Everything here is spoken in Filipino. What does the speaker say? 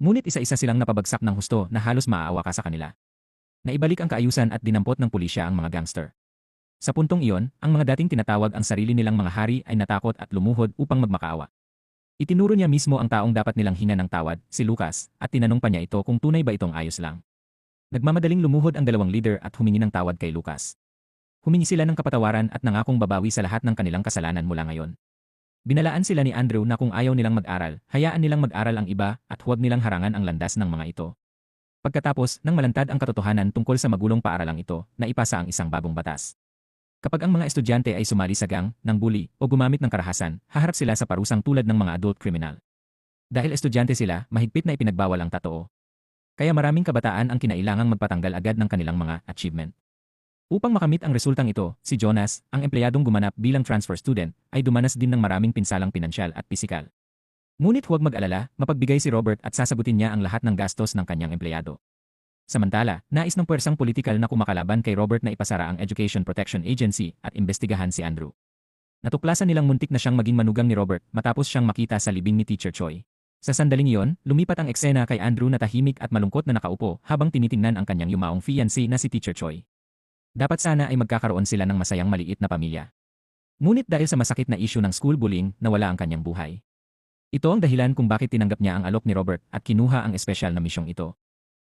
Ngunit isa-isa silang napabagsak ng husto na halos maaawa ka sa kanila. Naibalik ang kaayusan at dinampot ng pulisya ang mga gangster. Sa puntong iyon, ang mga dating tinatawag ang sarili nilang mga hari ay natakot at lumuhod upang magmakaawa. Itinuro niya mismo ang taong dapat nilang hingan ng tawad, si Lucas, at tinanong pa niya ito kung tunay ba itong ayos lang. Nagmamadaling lumuhod ang dalawang leader at humingi ng tawad kay Lucas. Humingi sila ng kapatawaran at nangakong babawi sa lahat ng kanilang kasalanan mula ngayon. Binalaan sila ni Andrew na kung ayaw nilang mag-aral, hayaan nilang mag-aral ang iba at huwag nilang harangan ang landas ng mga ito. Pagkatapos, nang malantad ang katotohanan tungkol sa magulong paaralang ito, naipasa ang isang bagong batas. Kapag ang mga estudyante ay sumali sa gang, ng bully, o gumamit ng karahasan, haharap sila sa parusang tulad ng mga adult criminal. Dahil estudyante sila, mahigpit na ipinagbawal ang tattoo. Kaya maraming kabataan ang kinailangang magpatanggal agad ng kanilang mga achievement. Upang makamit ang resultang ito, si Jonas, ang empleyadong gumanap bilang transfer student, ay dumanas din ng maraming pinsalang pinansyal at pisikal. Ngunit huwag mag-alala, mapagbigay si Robert at sasagutin niya ang lahat ng gastos ng kanyang empleyado. Samantala, nais ng puwersang politikal na kumakalaban kay Robert na ipasara ang Education Protection Agency at imbestigahan si Andrew. Natuklasan nilang muntik na siyang maging manugang ni Robert matapos siyang makita sa libing ni Teacher Choi. Sa sandaling iyon, lumipat ang eksena kay Andrew na tahimik at malungkot na nakaupo habang tinitingnan ang kanyang yumaong fiancé na si Teacher Choi. Dapat sana ay magkakaroon sila ng masayang maliit na pamilya. Ngunit dahil sa masakit na issue ng school bullying, nawala ang kanyang buhay. Ito ang dahilan kung bakit tinanggap niya ang alok ni Robert at kinuha ang espesyal na misyong ito.